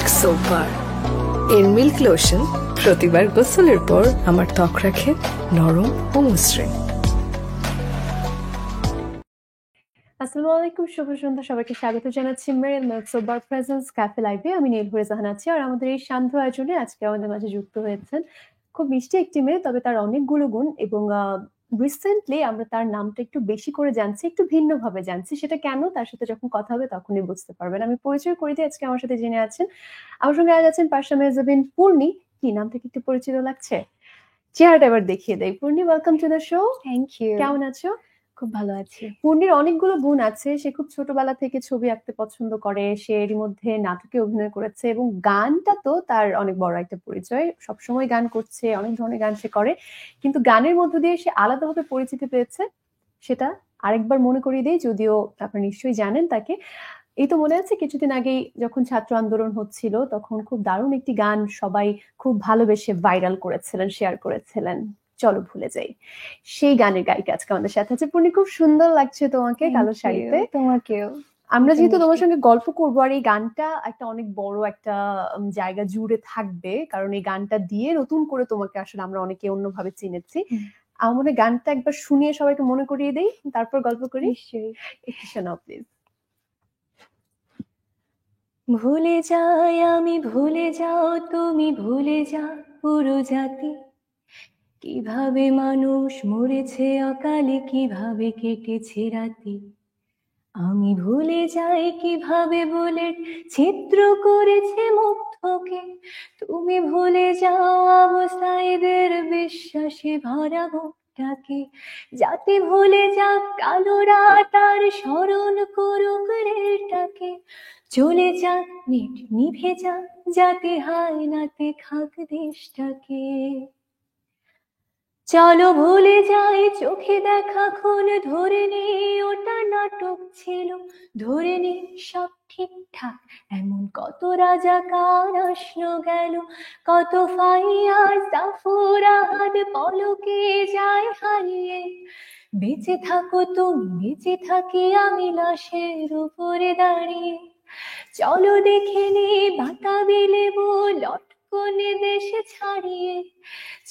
Milk soap বার। এর milk lotion প্রতিবার গোসলের পর আমার ত্বক রাখে নরম ও মসৃণ। আসসালামু আলাইকুম, শুভ সন্ধ্যা। সবাইকে স্বাগত জানাচ্ছি Meril milk soap bar presence cafe লাইভে। আমি নীলভরে জাহান আছি, আর আমাদের এই শান্ত আয়োজনে আজকে আমাদের মাঝে যুক্ত হয়েছেন খুব মিষ্টি একটি মেয়ে, তবে তার অনেকগুলো গুণ, এবং রিসেন্টলি আমরা তার নামটা একটু বেশি করে জানছি, একটু ভিন্নভাবে জানছি। সেটা কেন, তার সাথে যখন কথা হবে তখনই বুঝতে পারবেন। আমি পরিচয় করে দিই, আজকে আমার সাথে জেনে আছেন, আমার সঙ্গে আজ আছেন পাশা মেহজাবিন পূর্ণি। কি নাম থেকে একটু পরিচিত লাগছে? চেহারাটা এবার দেখিয়ে দেয়। Purni, welcome to the show. Thank you. কেমন আছো? খুব ভালো আছি। পূর্ণির অনেকগুলো গুণ আছে। সে খুব ছোটবেলা থেকে ছবি আঁকতে পছন্দ করে, সে এরই মধ্যে নাটকে অভিনয় করেছে, এবং গানটা তো তার অনেক বড় একটা পরিচয়। সবসময় গান করছে, অনেক ধরনের গান সে করে, কিন্তু গানের মধ্য দিয়ে সে আলাদাভাবে পরিচিতি পেয়েছে। সেটা আরেকবার মনে করিয়ে দেই, যদিও আপনারা নিশ্চয়ই জানেন তাকে। এই তো মনে আছে কিছুদিন আগেই যখন ছাত্র আন্দোলন হচ্ছিল, তখন খুব দারুণ একটি গান সবাই খুব ভালোবেসে ভাইরাল করেছিলেন, শেয়ার করেছিলেন, চলো ভুলে যাই। সেই গানের গায়িকা আজকে আমাদের সাথে আছে। পূর্ণি, খুব সুন্দর লাগছে তোমাকে কালো শাড়িতে। তোমাকেও। আমরা যেহেতু তোমার সঙ্গে গল্প করবো, আর এই গানটা একটা অনেক বড় একটা জায়গা জুড়ে থাকবে, কারণ এই গানটা দিয়ে নতুন করে তোমাকে আসলে আমরা অনেকে অন্যভাবে চিনেছি। আমার মনে হয় গানটা একবার শুনিয়ে সবাইকে মনে করিয়ে দেই, তারপর গল্প করি। নিশ্চয়ই। একটু শোনাও প্লিজ। ভুলে যাই আমি, ভুলে যাও তুমি, ভুলে যা পুরো জাতি। কিভাবে মানুষ মরেছে অকালে, কিভাবে কেটেছে রাতি। আমি ভুলে যাই কিভাবে বুলেট ছিদ্র করেছে মুগ্ধকে। তুমি ভুলে যাও অবসায়ীদের বিশ্বাসে ভরা বুকটাকে। জাতি ভুলে যাক কালো রাত আর স্মরণ করুক রেলটাকে। চলে যাক নেট নিভে যাক, জাতি হায়নাতে খাক দেশটাকে। চলো ভুলে যাই চোখে দেখা খুন, ধরে নি ওটা নাটক ছিল। ধরে নি সব ঠিকঠাক, এমন কত রাজাকার আসলো গেল। কত ফাইয়ার জাফরাত পলকে যায় হারিয়ে। বেঁচে থাকো তুমি, বেঁচে থাকি আমি লাশের উপরে দাঁড়িয়ে। চলো দেখে নি বাতাবি লেবু লটকনে দেশে ছাড়িয়ে।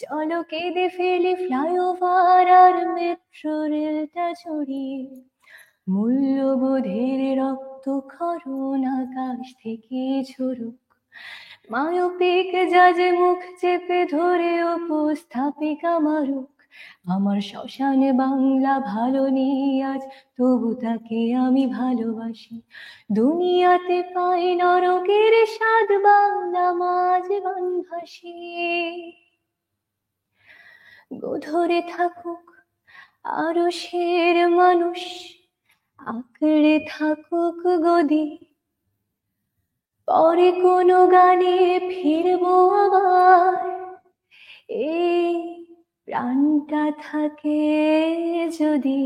চলো কেঁদে ফেলি ফ্লাইওভার আর মেট্রো রেলটা ছড়িয়ে। মূল্যবোধের রক্ত খরণ আকাশ থেকে ঝরুক। মায়োপিক জাজে মুখ চেপে ধরে উপস্থাপিকা মারুক। আমার শ্মশানে বাংলা ভালো নেই আজ, তবু তাকে আমি ভালোবাসি। দুনিয়াতে পাই নরকের স্বাদ, বাংলা মাঝ বানভাসি। গোধরে থাকুক আরো শের মানুষ, আঁকড়ে থাকুক গদি। পরে কোনো গানে ফিরবো আবার, এই প্রাণটা থাকে যদি।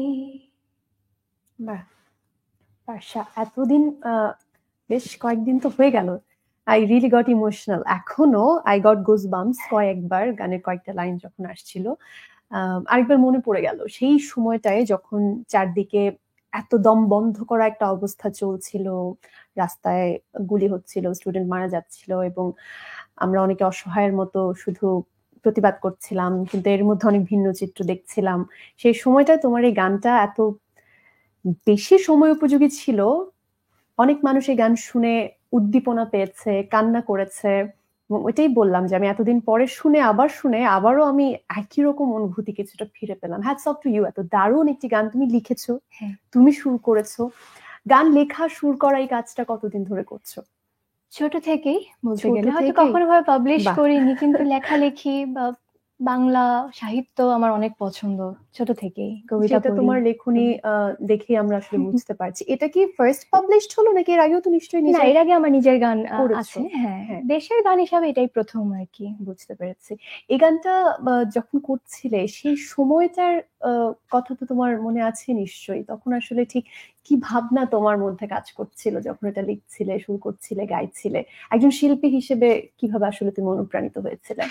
বাহ, পাশা, এতদিন বেশ কয়েকদিন তো হয়ে গেল। I really got emotional. এখনো আই গট গোজ বাম্পস কয়েকবার গানের কয়েকটা লাইন যখন আসছিল। আরেকবার মনে পড়ে গেল সেই সময়টায় যখন চারদিকে এত দম বন্ধ করা একটা অবস্থা চলছিল, রাস্তায় গুলি হচ্ছিল, স্টুডেন্ট মারা যাচ্ছিল, এবং আমরা অনেকে অসহায়ের মতো শুধু প্রতিবাদ করছিলাম, কিন্তু এর মধ্যে অনেক ভিন্ন চিত্র দেখছিলাম। সেই সময়টায় তোমার এই গানটা এত বেশি সময় উপযোগী ছিল। অনেক মানুষ এই গান শুনে উদ্দীপনা পেয়েছে, কান্না করেছে, এবং ওইটাই বললাম যে আমি এতদিন পরে শুনে আবারও আমি একই রকম অনুভূতি কিছুটা ফিরে পেলাম। Hats off to you. এত দারুণ একটি গান তুমি লিখেছো, তুমি সুর করেছো। গান লেখা, সুর করা এই কাজটা কতদিন ধরে করছো? ছোট থেকেই বলতে ছোট গেলে, হয়তো থেকেই? কখনো ভাবে পাবলিশ বাহ। করিনি, কিন্তু লেখালেখি বা বাংলা সাহিত্য আমার অনেক পছন্দ ছোট থেকেই। কবিতা যেটা পড়ি। তোমার লেখনী দেখে আমরা আসলে বুঝতে পারছি। এটা কি ফার্স্ট পাবলিশড হলো, নাকি এর আগেও তো নিশ্চয়ই না, নিজের এর আগে আমার নিজের গান করেছো? আছে। হ্যাঁ, হ্যাঁ। দেশের গান হিসাবে এটাই প্রথম আর কি। বুঝতে পেরেছি। এই গানটা যখন করছিলে সেই সময়টার কথা তো তোমার মনে আছে নিশ্চয়ই। তখন আসলে ঠিক কি ভাবনা তোমার মধ্যে কাজ করছিল যখন এটা লিখছিলে, সুর করছিলে, গাইছিলে? একজন শিল্পী হিসেবে কিভাবে আসলে তুমি অনুপ্রাণিত হয়েছিলে?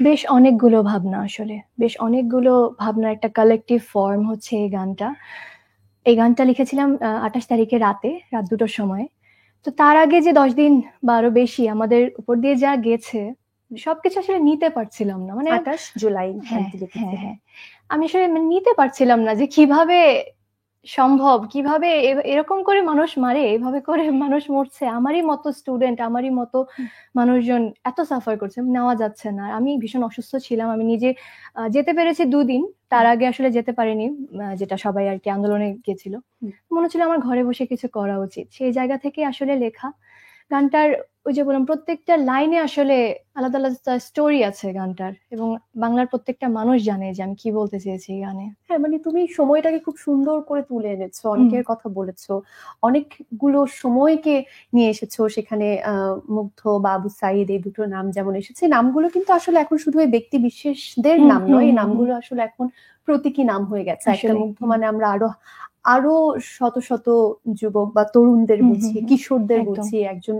বেশ অনেকগুলো ভাবনা, আসলে বেশ অনেকগুলো ভাবনার একটা কালেকটিভ ফর্ম হচ্ছে এই গানটা। এই গানটা লিখেছিলাম 28 তারিখে রাত 2টার সময়। তো তার আগে যে 10 দিন বা আরো বেশি আমাদের উপর দিয়ে যা গেছে সবকিছু আসলে নিতে পারছিলাম না, মানে 28 জুলাই হ্যাঁ আন্টি হ্যাঁ লিখেছিলেন। হ্যাঁ আমি আসলে মানে নিতে পারছিলাম না যে কিভাবে সম্ভব, কিভাবে এরকম করে মানুষ মারে, এভাবে করে মানুষ মরছে, আমারই মতো স্টুডেন্ট, আমারই মতো মানুষজন এত সাফার করছে, নেওয়া যাচ্ছে না। আর আমি ভীষণ অসুস্থ ছিলাম, আমি নিজে যেতে পেরেছি 2 দিন, তার আগে আসলে যেতে পারিনি, যেটা সবাই আর কি আন্দোলনে গেছিল। মনে হচ্ছিল আমার ঘরে বসে কিছু করা উচিত, সেই জায়গা থেকে আসলে লেখা গানটার। ওই যে বললাম, প্রত্যেকটা লাইনে আসলে আলাদা আলাদা স্টোরি আছে গানটার, এবং বাংলার প্রত্যেকটা মানুষ জানে যে আমি কি বলতে চেয়েছি এই গানে। হ্যাঁ, মানে তুমি সময়টাকে খুব সুন্দর করে তুলে এনেছো, অনেকের কথা বলেছো, অনেকগুলো সময়কে নিয়ে এসেছো সেখানে। মুগ্ধ বা আবু সাইদ, এই দুটো নাম যেমন এসেছে, নামগুলো কিন্তু আসলে এখন শুধু এই ব্যক্তি বিশেষদের নাম নয়, এই নামগুলো আসলে এখন প্রতীকী নাম হয়ে গেছে। একটা মুগ্ধ মানে আমরা আরো আরো শত শত যুবক বা তরুণদের বুঝি, কিশোরদের বুঝি। একজন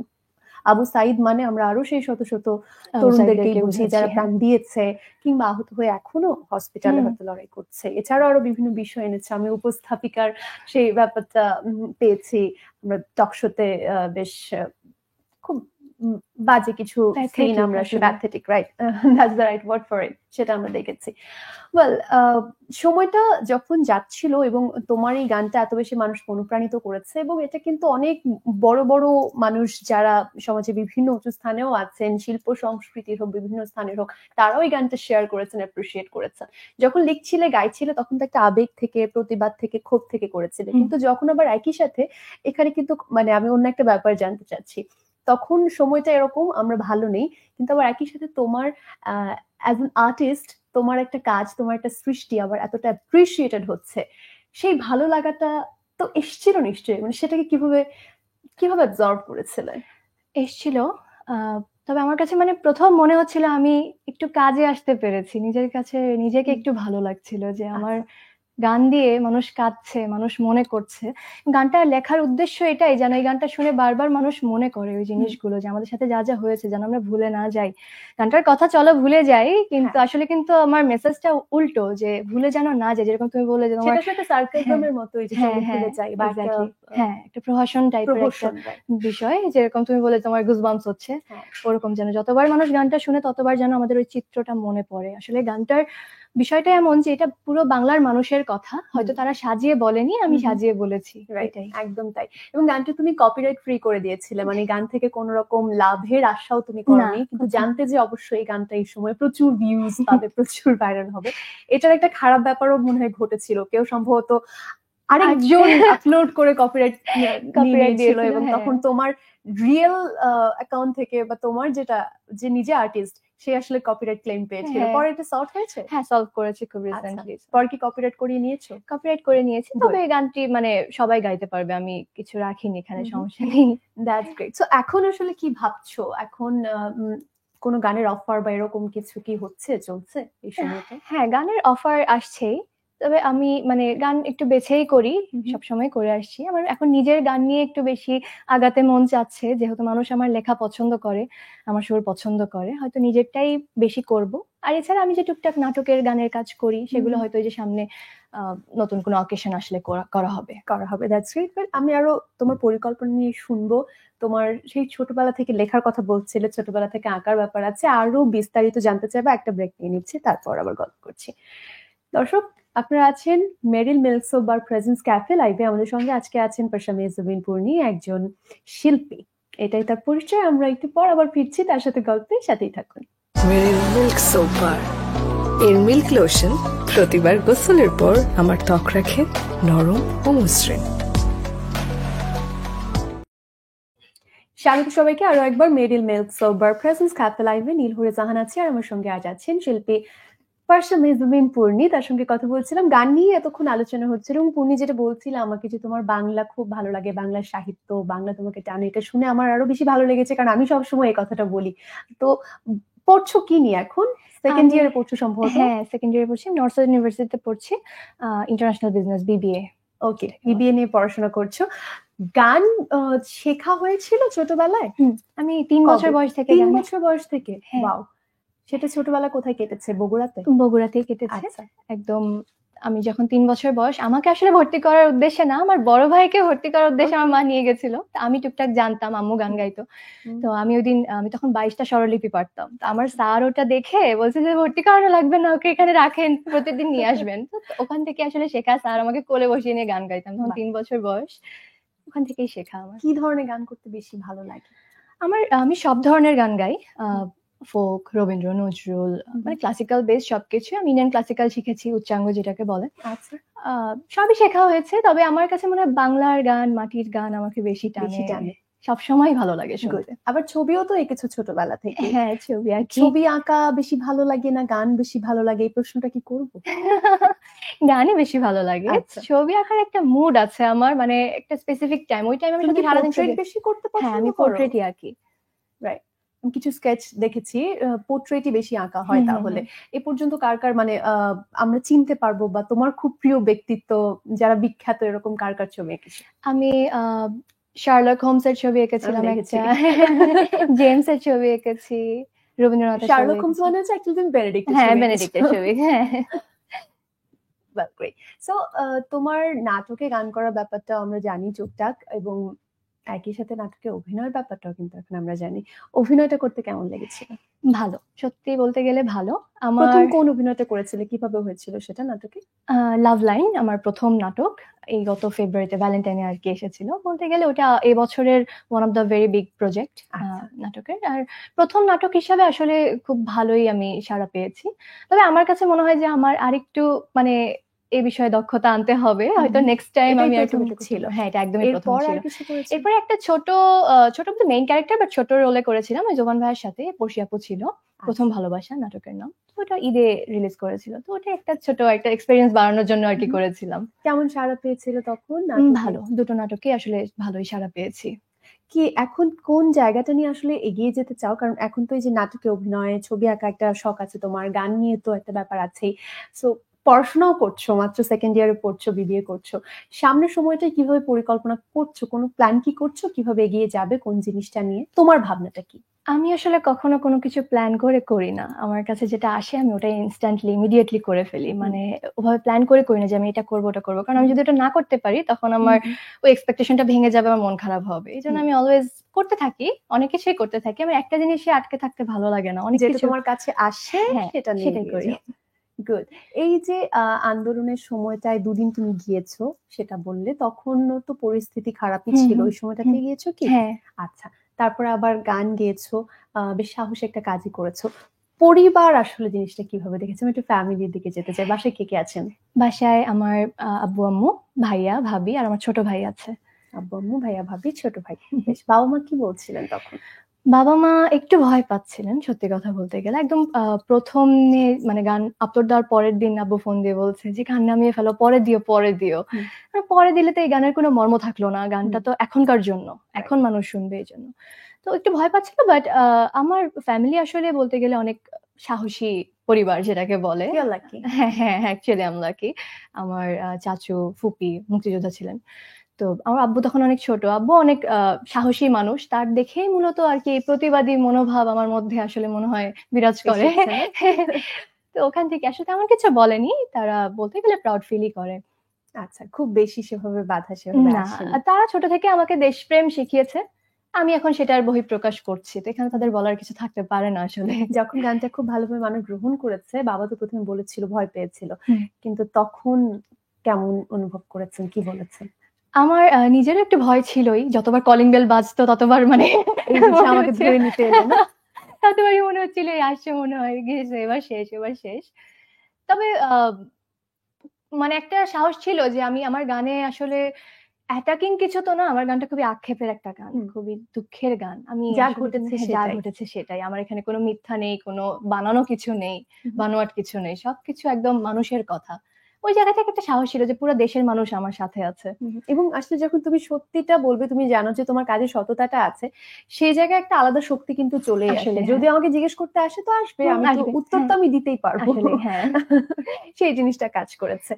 আবু সাইদ মানে আমরা আরো সেই শত শত তরুণদেরকে বুঝি যারা প্রাণ দিয়েছে কিংবা আহত হয়ে এখনো হসপিটালে হয়তো লড়াই করছে। এছাড়াও আরো বিভিন্ন বিষয় এনেছে। আমি উপস্থাপিকার সেই ব্যাপারটা পেয়েছি, আমরা টক শোতে বেশ খুব বাজে কিছু সিন আমরা আসলে pathetic, right, that's the right word for it, সেটা আমরা দেখেছি। ওয়েল, সময়টা যখন যাচ্ছিল এবং তোমার এই গানটা এত বেশি মানুষকে অনুপ্রাণিত করেছে, এবং এটা কিন্তু অনেক বড় বড় মানুষ যারা সমাজে বিভিন্ন উঁচু স্থানেও আছেন, শিল্প সংস্কৃতির হোক, বিভিন্ন স্থানের হোক, তারাও এই গানটা শেয়ার করেছেন, অ্যাপ্রিসিয়েট করেছেন। যখন লিখছিলে, গাইছিলে, তখন তো একটা আবেগ থেকে, প্রতিবাদ থেকে, ক্ষোভ থেকে করেছিলে, কিন্তু যখন আবার একই সাথে এখানে কিন্তু মানে আমি অন্য একটা ব্যাপার জানতে চাচ্ছি, তখন সময়টা এরকম আমরা ভালো নেই, কিন্তু আবার একই সাথে তোমার অ্যাজ অ্যান আর্টিস্ট তোমার একটা কাজ, তোমার একটা সৃষ্টি আবার এতটা অ্যাপ্রিসিয়েটেড হচ্ছে, সেই ভালো লাগাটা তো এসছিল নিশ্চয়ই, মানে সেটাকে কিভাবে কিভাবে অবজার্ভ করেছিলে? এসছিল, তবে আমার কাছে মানে প্রথম মনে হচ্ছিল আমি একটু কাজে আসতে পেরেছি, নিজের কাছে নিজেকে একটু ভালো লাগছিল যে আমার গান দিয়ে মানুষ কাঁদছে, মানুষ মনে করছে। গানটা লেখার উদ্দেশ্য এটাই যেন এই গানটা শুনে বারবার মানুষ মনে করে ওই জিনিসগুলো, যে আমাদের সাথে যা যা হয়েছে যেন আমরা ভুলে না যাই। গানটার কথা চলো ভুলে যাই, কিন্তু আসলে কিন্তু আমার মেসেজটা উল্টো, যে ভুলে যেন না যায়, যেরকম তুমি বললে যে তোমার একটা সার্কাসমের মতো, এই যে চলো ভুলে যাই, বা একটা প্রহসন টাইপের একটা বিষয়, যেরকম তুমি বলে তোমার গুজবাম্পস হচ্ছে, ওরকম যেন যতবার মানুষ গানটা শুনে ততবার যেন আমাদের ওই চিত্রটা মনে পড়ে। আসলে গানটার বিষয়টা এমন যে এটা পুরো বাংলার মানুষের কথা, হয়তো তারা সাজিয়ে বলেনি, আমি সাজিয়ে বলেছি, এটাই। একদম তাই। এবং গানটা তুমি কপিরাইট ফ্রি করে দিয়েছিলে, মানে গান থেকে কোন রকম লাভের আশাও তুমি করনি, কিন্তু জানতে যে অবশ্যই এই গানটা এই সময় প্রচুর ভিউজ পাবে, প্রচুর ভাইরাল হবে। এটার একটা খারাপ ব্যাপারও মনে হয় ঘটেছিল, কেউ সম্ভবত আরেকজন আপলোড করে কপিরাইট দিয়েছিল, এবং তখন তোমার রিয়েল অ্যাকাউন্ট থেকে বা তোমার যেটা যে নিজে আর্টিস্ট, সে আসলে কপিরাইট ক্লেম পেয়েছিল। পরে এটা সলভ হয়েছে? হ্যাঁ, সলভ করেছি খুব রিসেন্টলি। পরে কি কপিরাইট করিয়ে নিয়েছো? কপিরাইট করে নিয়েছি, তবে গানটি মানে সবাই গাইতে পারবে, আমি কিছু রাখিনি এখানে, সমস্যা নেই। That's great. সো এখন আসলে কি ভাবছো? এখন কোনো গানের অফার বা এরকম কিছু কি হচ্ছে, চলছে এই সময়টা? হ্যাঁ, গানের অফার আসছেই, তবে আমি মানে গান একটু বেছেই করি, সবসময় করে আসছি। আমার এখন নিজের গান নিয়ে একটু বেশি আগাতে মন চাচ্ছে, যেহেতু মানুষ আমার লেখা পছন্দ করে, আমার সুর পছন্দ করে, হয়তো নিজেরটাই বেশি করব। আর এছাড়া আমি যে টুকটাক নাটকের গানের কাজ করি, সেগুলো হয়তো এই যে সামনে নতুন কোনো অকেশন আসলে করা হবে। That's great. বাট আমি আরো তোমার পরিকল্পনা নিয়ে শুনবো। তোমার সেই ছোটবেলা থেকে লেখার কথা বলছিলে, ছোটবেলা থেকে আঁকার ব্যাপার আছে, আরো বিস্তারিত জানতে চাইবো। একটা ব্রেক নিয়ে নিচ্ছি, তারপর আবার গল্প করছি। দর্শক, আপনারা আছেন মেরিল মিল্কস বার প্রেজেন্স ক্যাফে লাইভে। আমাদের সঙ্গে আজকে আছেন পারশা জুবিন পূর্ণি, একজন শিল্পী। এটাই তার পরিচয়। আমরা একটু পর আবার ফিরছি তার সাথে গল্পে, সাথেই থাকুন। মেরিল মিল্ক বার, এর মিল্ক লোশন প্রতিবার গোসলের পর আমার ত্বক রাখে নরম ও মসৃণ। স্বাগত সবাইকে আরো একবার মেরিল মিল্কস বার প্রেজেন্স ক্যাফে লাইভে। নীলহরে জাহান আছি, আর আমার সঙ্গে আজ আছেন শিল্পী পারশা জুবিন পূর্ণি। তার সঙ্গে কথা বলছিলাম, গান নিয়ে এতক্ষণ আলোচনা হচ্ছিল, এবং পূর্ণি যেটা বলছিল আমাকে যে তোমার বাংলা খুব ভালো লাগে, বাংলা সাহিত্য, বাংলা তোমাকে টানে, এটা শুনে আমার আরো বেশি ভালো লেগেছে, কারণ আমি সবসময় এই কথাটা বলি। তো পড়ছো কি নিয়ে এখন? সেকেন্ড ইয়ারে পড়ছো সম্ভবত? হ্যাঁ, সেকেন্ড ইয়ারে পড়ছি, নর্থ সাউথ ইউনিভার্সিটিতে পড়ছি, ইন্টারন্যাশনাল বিজনেস, বিবিএ। ওকে, বিবিএ নিয়ে পড়াশোনা করছো। গান শেখা হয়েছিল ছোটবেলায়? আমি 3 বছর বয়স থেকে। 3 বছর বয়স থেকে? ওয়াও। সেটা ছোটবেলা কোথায় কেটেছে? বগুড়াতে? বগুড়াতেই কেটেছে। একদম আমি যখন 3 বছর বয়স, আমাকে আসলে ভর্তি করার উদ্দেশ্যে না, আমার বড় ভাইকে ভর্তি করার উদ্দেশ্যে আমার মা নিয়ে গেছিল। তো আমি টুকটাক জানতাম, আম্মু গান গাইতো। তো আমি ওই দিন, আমি তখন 22টা স্বরলিপি পারতাম। তো আমার স্যার ওটা দেখে বলছে যে ভর্তি করানো লাগবে না, ওকে এখানে রাখেন, প্রতিদিন নিয়ে আসবেন। তো ওখান থেকে আসলে শেখা, স্যার আমাকে কোলে বসিয়ে নিয়ে গান গাইতাম, তখন বাহ। 3 বছর বয়স। ওখান থেকেই শেখা আমার। কি ধরনের গান করতে বেশি ভালো লাগে? আমি সব ধরনের গান গাই, ফোক, রবীন্দ্র, নজরুল, মানে ক্লাসিক্যাল বেস সবকিছু। আমি ইন্ডিয়ান ক্লাসিক্যাল শিখেছি, উচ্চাঙ্গ যেটাকে বলে। আচ্ছা, সবই শেখা হয়েছে, তবে আমার কাছে মনে হয় বাংলার গান, মাটির গান আমাকে বেশি বেশি টানে, টানে। সবসময় ভালো লাগে Good. শুনতে। আবার ছবিও তো এঁকেছো ছোটবেলা থেকে। হ্যাঁ, ছবি আঁকি। ছবি আঁকা বেশি ভালো লাগে না গান বেশি ভালো লাগে, এই প্রশ্নটা কি করবো? গানই বেশি ভালো লাগে। আচ্ছা। ছবি আঁকার একটা মুড আছে আমার, মানে একটা স্পেসিফিক টাইম, ওই টাইমে আমি তুমি শুধু কি সারাদিন পোর্ট্রেট ছবি। বেশি করতে হ্যাঁ, পছন্দ আমি করো? পোর্ট্রেটই আঁকি। রাইট। আমি কিছু স্কেচ দেখেছি, পোর্ট্রেটই বেশি আঁকা হয়। তাহলে এ পর্যন্ত কার কার মানে আমরা চিনতে পারবো বা তোমার খুব প্রিয় ব্যক্তিত্ব যারা বিখ্যাত এরকম কার কার ছবি এঁকেছো? আমি শার্লক হোমসের ছবি এঁকেছিলাম দেখেছি। একটা, জেমসের ছবি এঁকেছি, রবীন্দ্রনাথের ছবি শার্লক হোমস এঁকেছি। মানে হচ্ছে অ্যাকচুয়ালি তুমি বেনেডিক্টের হ্যাঁ, ছবি বেনেডিক্টের এঁকেছো। ছবি। হ্যাঁ। বাহ, গ্রেট। সো তোমার নাটকে গান করার ব্যাপারটা আমরা জানি টুকটাক, এবং একই সাথে নাটকে অভিনয়ের ব্যাপারটাও কিন্তু এখন আমরা জানি। অভিনয়টা করতে কেমন লেগেছিল? ভালো, সত্যি বলতে গেলে ভালো। প্রথম আমার কোন অভিনয়টা করেছিলে, কিভাবে হয়েছিল সেটা নাটকে? লাভ লাইন আমার প্রথম নাটক, এই গত ফেব্রুয়ারিতে ভ্যালেন্টাইনে আর কি এসেছিল। বলতে গেলে ওটা এই বছরের one of the very big project আচ্ছা। নাটকের। আর প্রথম নাটক হিসাবে আসলে খুব ভালোই আমি সাড়া পেয়েছি। তবে আমার কাছে মনে হয় যে আমার আরেকটু মানে এই বিষয়ে দক্ষতা আনতে হবে, হয়তো নেক্সট টাইম এটাই আমি প্রথম একটু করতে ছিল। হবে। হ্যাঁ, এটা একদমই প্রথম এরপর ছিল। আর কিছু করেছো? এরপরে একটা ছোট বলতে মেইন ক্যারেক্টার বাট ছোট রোলে করেছিলাম, ওই জোবান ভাইয়ের সাথে, পড়শি আপু ছিল। প্রথম ভালোবাসা নাটকের নাম। তো ওটা ঈদে রিলিজ করেছিল, তো ওটা একটা ছোট একটা এক্সপেরিয়েন্স বাড়ানোর জন্য আর কি করেছিলাম। কেমন সাড়া পেয়েছিল তখন ভালো, দুটো নাটকে আসলে ভালোই সাড়া পেয়েছি। কি এখন কোন জায়গাটা নিয়ে আসলে এগিয়ে যেতে চাও? কারণ এখন তো এই যে নাটকে অভিনয়, ছবি আঁকা একটা শখ আছে তোমার, গান নিয়ে তো একটা ব্যাপার আছেই। সো পড়াশোনাও করছো, মাত্র সেকেন্ড ইয়ারে পড়ছো, বিবিএ করছো। সামনের সময়টাই কিভাবে পরিকল্পনা করছো? কোনো প্ল্যান কি করছো কিভাবে এগিয়ে যাবে কোন জিনিসটা নিয়ে? তোমার ভাবনাটা কি? আমি আসলে কখনো কোনো কিছু প্ল্যান করে করি না। আমার কাছে যেটা আসে আমি ওটাই ইনস্ট্যান্টলি ইমিডিয়েটলি করে ফেলি। মানে ওভাবে প্ল্যান করে করি না যে আমি এটা করবো ওটা করবো, কারণ আমি যদি ওটা না করতে পারি তখন আমার ওই এক্সপেকটেশনটা ভেঙে যাবে, আমার মন খারাপ হবে। এই জন্য আমি অলওয়েজ করতে থাকি, অনেক কিছুই করতে থাকি। আমার একটা জিনিসে আটকে থাকতে ভালো লাগে না, অনেক যেটা কিছু তোমার কাছে আসে হ্যাঁ, সেটা নিয়ে সেটাই এগিয়ে করি। যাও। গুড। এই যে আন্দোলনের সময়টায় দুদিন তুমি গিয়েছো সেটা বললে, তখন তো পরিস্থিতি খারাপই ছিল, ওই সময়টাতে গিয়েছো কি? হ্যাঁ। আচ্ছা, তারপরে আবার গান গেয়েছো, বেশ সাহসী একটা কাজই করেছো। পরিবার আসলে জিনিসটা কিভাবে দেখেছে? আমি একটু ফ্যামিলির দিকে যেতে চাই। বাসায় কে কে আছেন? বাসায় আমার আব্বু আম্মু, ভাইয়া ভাবি আর আমার ছোট ভাই আছে। আব্বু আম্মু, ভাইয়া ভাবি, ছোট ভাই। বেশ। বাবা মা কি বলছিলেন তখন? বাবা মা একটু ভয় পাচ্ছিলেন, সত্যি কথা বলতে গেলে। একদম প্রথমে মানে গান আপলোড দেওয়ার পরের দিন আব্বু ফোন দিয়ে বলছে যে গান নামিয়ে ফেলো, পরে দিও পরে দিও। পরে দিলে তো এই গানের কোনো মর্ম থাকলো না, গানটা তো এখনকার জন্য, এখন মানুষ শুনবে এই জন্য। তো একটু ভয় পাচ্ছিল, বাট আমার ফ্যামিলি আসলে বলতে গেলে অনেক সাহসী পরিবার যেটাকে বলে। হ্যাঁ হ্যাঁ, অ্যাকচুয়ালি আই এম লাকি। আমার চাচু ফুপি মুক্তিযোদ্ধা ছিলেন। তো আমার আব্বু তখন অনেক ছোট, আব্বু অনেক সাহসী মানুষ, তার দেখেই মূলত আর কি প্রতিবাদী মনোভাব আমার মধ্যে আসলে মনে হয় বিরাজ করে। তো ওখান থেকে আসলে তেমন কিছু বলেনি, তারা বলতে গেলে প্রাউড ফিলই করে। আচ্ছা, খুব বেশি সেভাবে বাধা সেভাবে না, আসেনি। তারা ছোট থেকে আমাকে দেশপ্রেম শিখিয়েছে, আমি এখন সেটার বহিঃপ্রকাশ করছি, তো এখানে তাদের বলার কিছু থাকতে পারে না আসলে। যখন গানটা খুব ভালোভাবে মানুষ গ্রহণ করেছে, বাবা তো প্রথমে বলেছিল, ভয় পেয়েছিল, কিন্তু তখন কেমন অনুভব করেছেন, কি বলেছেন? আমার নিজেরও একটু ভয় ছিলই, যতবার কলিং বেল বাজতো ততবার মানে আমাকে ধরে নিতে এলো না, ততবারই মনে হচ্ছিল আসছে, মনে হয় গেছে, এবার শেষ এবার শেষ। তবে মানে একটা সাহস ছিল যে আমি আমার গানে আসলে অ্যাটাকিং কিছু তো না, আমার গানটা খুবই আক্ষেপের একটা গান, খুবই দুঃখের গান। আমি যা আসলে ঘটেছে যা সেটাই। ঘটেছে সেটাই, আমার এখানে কোনো মিথ্যা নেই, কোনো বানানো কিছু নেই, বানোয়াট কিছু নেই, সবকিছু একদম মানুষের কথা। ওই জায়গা থেকে একটা সাহস ছিল যে পুরো দেশের মানুষ আমার সাথে আছে। এবং আসলে যখন তুমি সত্যিটা বলবে, তুমি জানো যে তোমার কাজে সততাটা আছে, সেই জায়গায় একটা আলাদা শক্তি কিন্তু চলে আসে। যদি আমাকে জিজ্ঞেস করতে আসে তো আসবে, আমি তো উত্তর তো আমি দিতেই পারবো। হ্যাঁ, সেই জিনিসটা কাজ করেছে।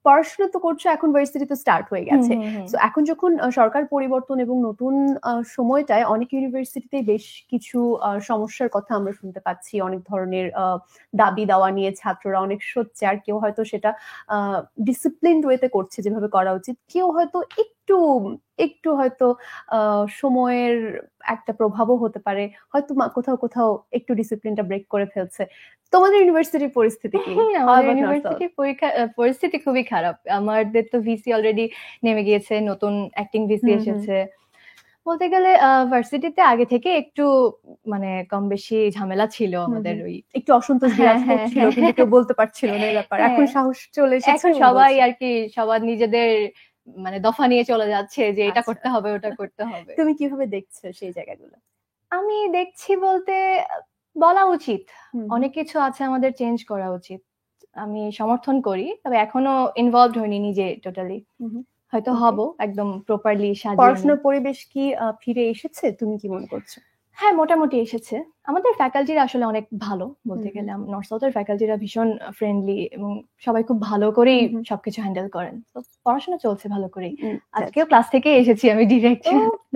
পড়াশোনা তো করছো, এখন ভার্সিটি তো স্টার্ট হয়ে গেছে, তো এখন যখন সরকার পরিবর্তন এবং নতুন সময়টায় অনেক ইউনিভার্সিটিতে বেশ কিছু সমস্যার কথা আমরা শুনতে পাচ্ছি, অনেক ধরনের দাবি দাওয়া নিয়ে ছাত্ররা অনেক সোচ্চার, কেউ হয়তো সেটা ডিসিপ্লিনড ওয়েতে করছে যেভাবে করা উচিত, কেউ হয়তো একটু একটু হয়তো সময়ের একটা প্রভাবও হতে পারে, হয়তো কোথাও কোথাও একটু ডিসিপ্লিনটা ব্রেক করে ফেলছে। তোমাদের ইউনিভার্সিটির পরিস্থিতি কি? আমাদের ইউনিভার্সিটির পরিস্থিতি খুবই খারাপ। আমাদের তো ভিসি অলরেডি নেমে গিয়েছে, নতুন অ্যাক্টিং ভিসি এসেছে। বলতে গেলে ভার্সিটিতে আগে থেকে একটু মানে কম বেশি ঝামেলা ছিল, আমাদের ওই একটু অসন্তোষ বিরাজ করছিল, কিন্তু কেউ বলতে পারছিল না এই ব্যাপার। এখন সাহস চলে এসেছে, এখন সবাই আর কি সবার নিজেদের মানে দফা নিয়ে চলে যাচ্ছে যে এটা করতে হবে ওটা করতে হবে। তুমি কিভাবে দেখছো সেই জায়গাগুলো? আমি দেখছি বলতে বলা উচিত, অনেক কিছু আছে আমাদের চেঞ্জ করা উচিত, আমি সমর্থন করি, তবে এখনো ইনভলভড হইনি নিজে টোটালি, হয়তো হব একদম প্রপারলি সাজিয়ে। পড়াশোনার পরিবেশ কি ফিরে এসেছে, তুমি কি মনে করছো? হ্যাঁ, মোটামুটি এসেছে। আমাদের ফ্যাকাল্টিরা আসলে অনেক ভালো, বলতে গেলে নর্থ সাউথের ফ্যাকাল্টিরা ভীষণ ফ্রেন্ডলি এবং সবাই খুব ভালো করেই সবকিছু হ্যান্ডেল করেন, তো পড়াশোনা চলছে ভালো করেই। আজকেও ক্লাস থেকে এসেছি আমি ডিরেক্ট।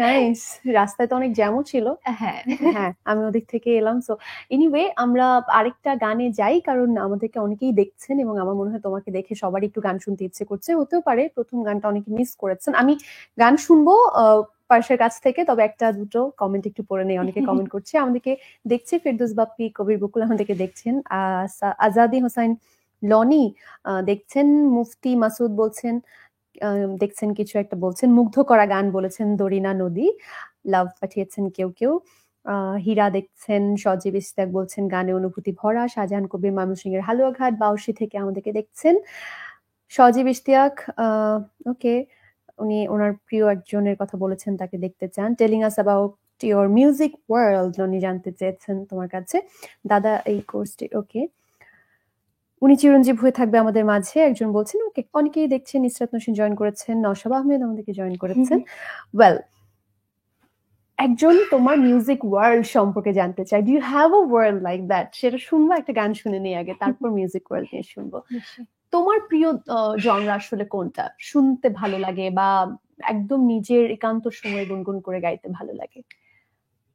নাইস। রাস্তায় তো অনেক জ্যামও ছিল। হ্যাঁ হ্যাঁ, আমি ওদিক থেকে এলাম। সো এনিওয়ে, আমরা আরেকটা গানে যাই, কারণ আমাদেরকে অনেকেই দেখছেন এবং আমার মনে হয় তোমাকে দেখে সবারই একটু গান শুনতে ইচ্ছে করছে। হতেও পারে প্রথম গানটা অনেকে মিস করেছেন। আমি গান শুনবো পার্সের কাছ থেকে, তবে একটা দুটো কমেন্ট একটু পড়ে নেই। অনেকে কমেন্ট করছে, আমাদেরকে দেখছে। ফেরদৌস বাপ্পি, কবির বকুল আমাদেরকে দেখছেন। আজাদি হোসাইন লনি দেখছেন। মুফতি মাসুদ বলছেন দেখছেন কিছু একটা বলছেন। মুগ্ধ করা গান বলেছেন দরিনা নদী। লাভ পাঠিয়েছেন কেউ কেউ। হীরা দেখছেন। সজীব ইস্তাক বলছেন গানে অনুভূতি ভরা। শাহজাহান কবির ময়মনসিংহের হালুয়াঘাট বাউসি থেকে আমাদেরকে দেখছেন। সজীব ইস্তিয়াক ওকে, উনি ওনার প্রিয় একজনের কথা বলেছেন, তাকে দেখতে চান। Telling us about your music world উনি জানতে চেয়েছেন তোমার কাছে। দাদা এই কোর্সটি ওকে, উনি চিরঞ্জীব হয়ে থাকবে আমাদের মাঝে একজন বলছেন। ওকে, অনেকেই দেখছেন। ইসরাত নসীন জয়েন করেছেন, নওশাবা আহমেদ আমাদেরকে জয়েন করেছেন। ওয়েল, একজন তোমার মিউজিক ওয়ার্ল্ড সম্পর্কে জানতে চাই। Do you have a world like that? সেটা শুনবো, একটা গান শুনে নিই আগে, তারপর মিউজিক ওয়ার্ল্ড নিয়ে শুনবো। তোমার প্রিয় জনরা আসলে কোনটা? শুনতে ভালো লাগে বা একদম নিজের একান্ত সময় গুনগুন করে গাইতে ভালো লাগে?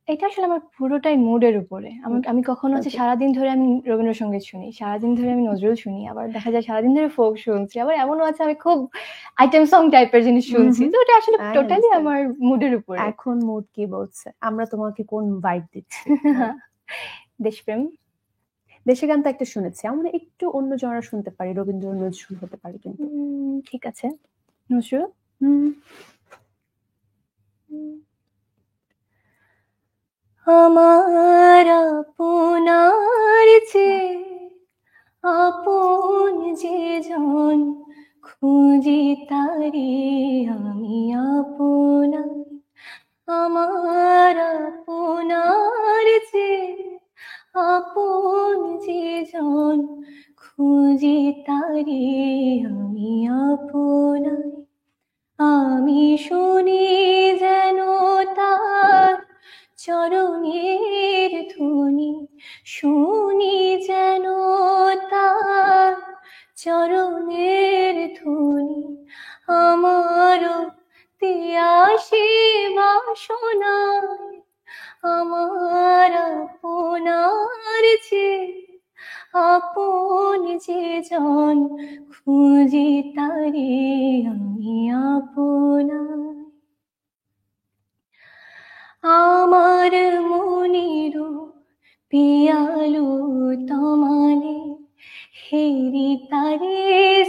এটা আসলে আমার পুরোটাই মুডের উপরে। আমি কখনো হচ্ছে সারাদিন ধরে আমি রবীন্দ্রসঙ্গীত শুনি, সারাদিন ধরে আমি নজরুল শুনি, আবার দেখা যায় সারাদিন ধরে ফোক শুনছি, আবার এমনও আছে আমি খুব আইটেম সং টাইপের জিনিস শুনছি। তো এটা আসলে টোটালি আমার মুডের উপরে। এখন মুড কি বলছে? আমরা তোমাকে কোন ভাইব দিচ্ছি? দেশপ্রেম। দেশের গান তো একটা শুনেছি, আমরা একটু অন্য জনরা শুনতে পারি, রবীন্দ্র নজরুল হতে পারে কিন্তু। ঠিক আছে, নজরুল। আমার আপনার চেয়ে আপন যে জন, খুঁজি তারে আমি আপনার। আমার আপনার চেয়ে আপন যে জন, খুঁজি তারে আমি আপনার। আমি শুনি যেন তার চরণের ধ্বনি, শুনি যেন তার চরণের ধ্বনি। আমারও তিয়াসী বাসনায়, আমার আপনার চেয়ে আপন যে জন, খুঁজি তারে আমি আপনার। আমার মনির পিয়ালো তমালে, হেরি তারে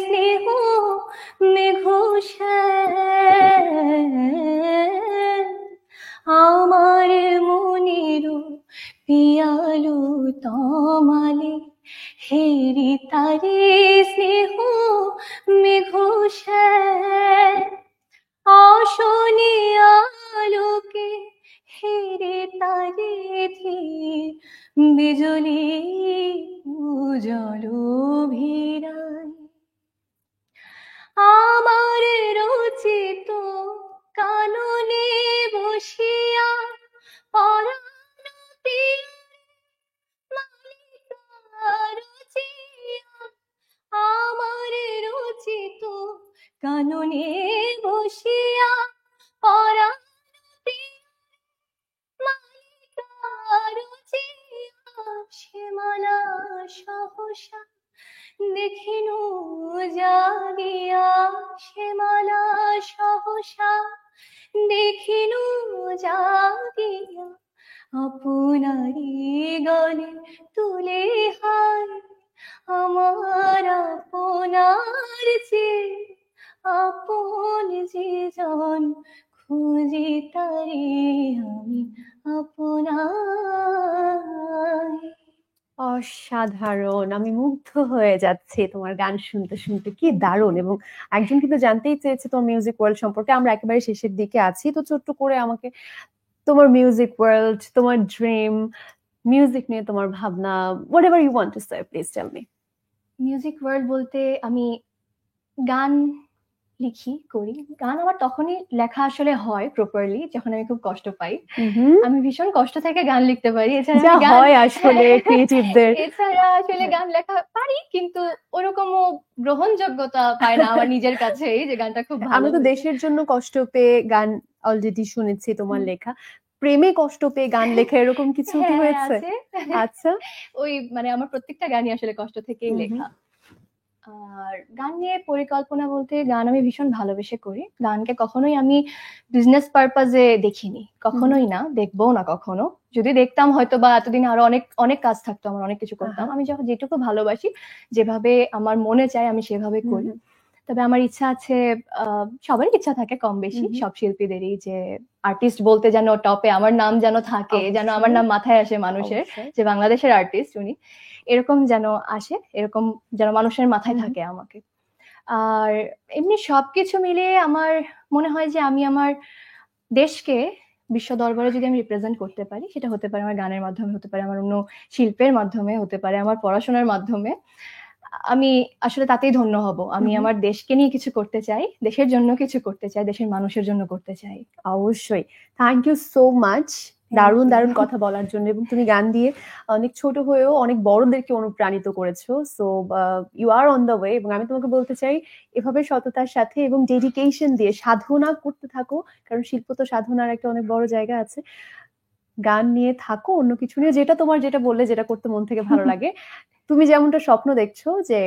স্নেহ মেঘশ্যাম। আমার মনির পিয়ালো তমালে, হেরি তারে স্নেহ মেঘশ্যাম। আসনি আলোকে হেরে তারে ধীর, বিজলি উজ্জ্বল ভিড়ায়। আমার রচিত কাননে বসিয়া পরাণ মালিকা রচিয়া, আমার রচিত কাননে বসিয়া পরাণ মালিকার জিয়া শ্যামলা সহসা দেখিনু জাগিয়া শ্যামলা সহসা দেখিনু জাগিয়া আপনারি গলে তুলে হায় আমার আপনার যে আপন যে জন খুঁজি তারে আমি আপনার। অসাধারণ, আমি মুগ্ধ হয়ে যাচ্ছি তোমার গান শুনতে শুনতে, কি দারুণ। এবং একজন কিন্তু জানতেই চেয়েছে তোমার মিউজিক ওয়ার্ল্ড সম্পর্কে, আমরা একেবারে শেষের দিকে আছি, তো ছোট্ট করে আমাকে তোমার মিউজিক ওয়ার্ল্ড, তোমার ড্রিম, মিউজিক নিয়ে তোমার ভাবনা, whatever you want to say, please tell me. Music world বলতে আমি গান লিখি করি। গান আমার তখনই লেখা আসলে হয় প্রপারলি যখন আমি খুব কষ্ট পাই। আমি ভীষণ কষ্ট থেকে গান লিখতে পারি। এছাড়া যা আমি গান হয় আসলে ক্রিয়েটিভদের। এছাড়া আসলে গান লেখা পারি কিন্তু ওরকমও গ্রহণযোগ্যতা পায় না আমার নিজের কাছেই যে গানটা খুব ভালো আমরা তো হয়েছে। দেশের জন্য কষ্ট পেয়ে গান অলরেডি শুনেছি তোমার লেখা, প্রেমে কষ্ট পেয়ে গান লেখা এরকম কিছু কি হ্যাঁ, হয়েছে? আছে। আচ্ছা, ওই মানে আমার প্রত্যেকটা গানই আসলে কষ্ট থেকেই লেখা। আর গান নিয়ে পরিকল্পনা বলতে গান আমি ভীষণ ভালোবেসে করি। গানকে কখনোই আমি বিজনেস পারপাজে দেখিনি, কখনোই না, দেখবো না কখনো। যদি দেখতাম হয়তো বা এতদিন আরো অনেক অনেক কাজ থাকতো, আমার অনেক কিছু করতাম। আমি যখন যেটুকু ভালোবাসি, যেভাবে আমার মনে চায় আমি সেভাবে করি। তবে আমার ইচ্ছা আছে, সবারই ইচ্ছা থাকে কম বেশি, সব শিল্পীদেরই, যে আর্টিস্ট বলতে যেন টপে আমার নাম যেন থাকে, যেন আমার নাম মাথায় আসে মানুষের, যে বাংলাদেশের আর্টিস্ট উনি, এরকম যেন আসে, এরকম যেন মানুষের মাথায় থাকে আমাকে। আর এমনি সবকিছু মিলিয়ে আমার মনে হয় যে আমি আমার দেশকে বিশ্ব দরবারে যদি আমি রিপ্রেজেন্ট করতে পারি, সেটা হতে পারে আমার গানের মাধ্যমে, হতে পারে আমার অন্য শিল্পের মাধ্যমে, হতে পারে আমার পড়াশোনার মাধ্যমে। আমি আসলে তাতেই ধন্য হব। আমি আমার দেশকে নিয়ে কিছু করতে চাই, দেশের জন্য কিছু করতে চাই, দেশের মানুষের জন্য করতে চাই। অবশ্যই। থ্যাংক ইউ সো মাচ দারুণ দারুণ কথা বলার জন্য। এবং তুমি গান দিয়ে অনেক ছোট হয়েও অনেক বড়দেরকে অনুপ্রাণিত করেছো। So you are on the way. এবং আমি তোমাকে বলতে চাই, এভাবে সততার সাথে এবং ডেডিকেশন দিয়ে সাধনা করতে থাকো, কারণ শিল্প তো সাধনার একটা অনেক বড় জায়গা আছে। গান নিয়ে থাকো, অন্য কিছু নিয়ে, যেটা তোমার, যেটা বললে, যেটা করতে মন থেকে ভালো লাগে। তুমি যেমনটা স্বপ্ন দেখছো যে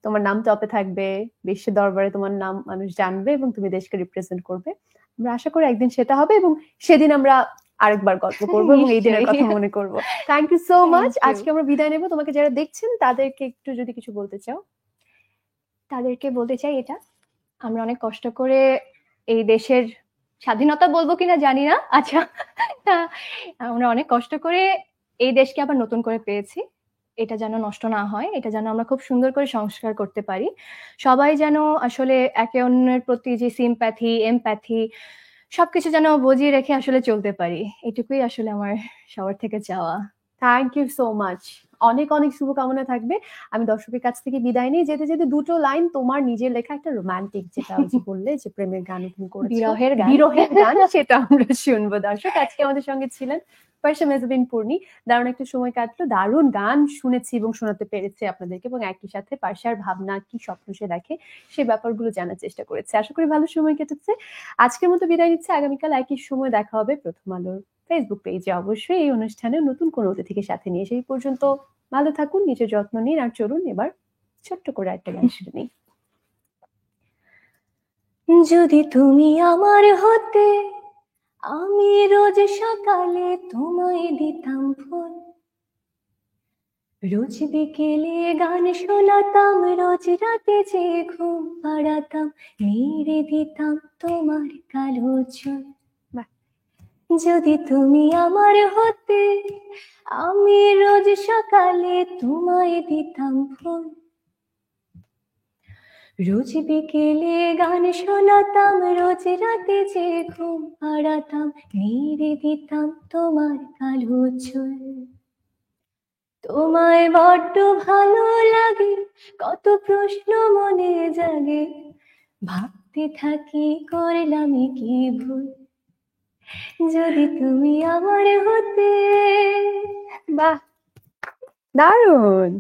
তোমার নাম টপে থাকবে, বিশ্বের দরবারে তোমার নাম মানুষ জানবে এবং তুমি দেশকে রিপ্রেজেন্ট করবে, আমরা আশা করি একদিন সেটা হবে এবং সেদিন আমরা আরেকবার গল্প করবো এবং এই দিনের কথা মনে করবো। Thank you so much. আজকে আমরা বিদায় নেবো। তোমাকে যারা দেখছেন তাদেরকে একটু যদি কিছু বলতে চাও। তাদেরকে বলতে চাই এটা, আমরা অনেক কষ্ট করে এই দেশের স্বাধীনতা বলবো কিনা জানি না, আচ্ছা, আমরা অনেক কষ্ট করে এই দেশকে আবার নতুন করে পেয়েছি। এটা যেন নষ্ট না হয়, এটা যেন আমরা খুব সুন্দর করে সংস্কার করতে পারি। সবাই যেন আসলে একে অন্যের প্রতি যে সিম্প্যাথি, এমপ্যাথি, সবকিছু যেন বজিয়ে রেখে আসলে চলতে পারি। এটুকুই আসলে আমার সবার থেকে চাওয়া। Thank you so much. অনেক অনেক শুভকামনা থাকবে। আমি দর্শকের কাছ থেকে বিদায় নিই, যেতে যেতে দুটো লাইন তোমার নিজের লেখা, একটা রোমান্টিক, যেটা যে বললে যে প্রেমের গান তুমি করেছো, বিরহের গান, সেটা আমরা শুনবো। দর্শক, আজকে আমাদের সঙ্গে ছিলেন ফারসা মেহজাবিন পূর্ণি। দারুণ একটা সময় কাটলো, দারুণ গান শুনেছি এবং শোনাতে পেরেছি আপনাদেরকে, এবং একই সাথে পারসার ভাবনা, কি স্বপ্ন সে দেখে, সেই ব্যাপারগুলো জানার চেষ্টা করেছে। আশা করি ভালো সময় কেটেছে। আজকের মতো বিদায় নিচ্ছে। আগামীকাল একই সময় দেখা হবে প্রথম আলোর ফেসবুক পেজে। অবশ্যই এই অনুষ্ঠানে নতুন কোনো অতিথিকে সাথে নিয়ে, সেই পর্যন্ত ভালো থাকুন, নিজের যত্ন নিন। আর চলুন এবার ছোট্ট করে একটা গান শুনে নিই। যদি তুমি আমার হতে, আমি রোজ সকালে তোমায় দিতাম ফুল, রোজ বিকেলে গান শোনাতাম, রোজ রাতে যে ঘুম পাড়াতাম, নেড়ে দিতাম তোমার কালো চুল। যদি তুমি আমার হতে, আমি রোজ সকালে তোমায় দিতাম ফুল, রোজ বিকেলে গান শোনাতাম, রোজ রাতে যে ঘুম পাড়াতাম, নেড়ে দিতাম তোমার কালো চুল। তোমায় বড্ড ভালো লাগে, কত প্রশ্ন মনে জাগে, ভাবতে থাকি করলাম কি ভুল, যদি তুমি আমার হতে। বাহ, দারুণ।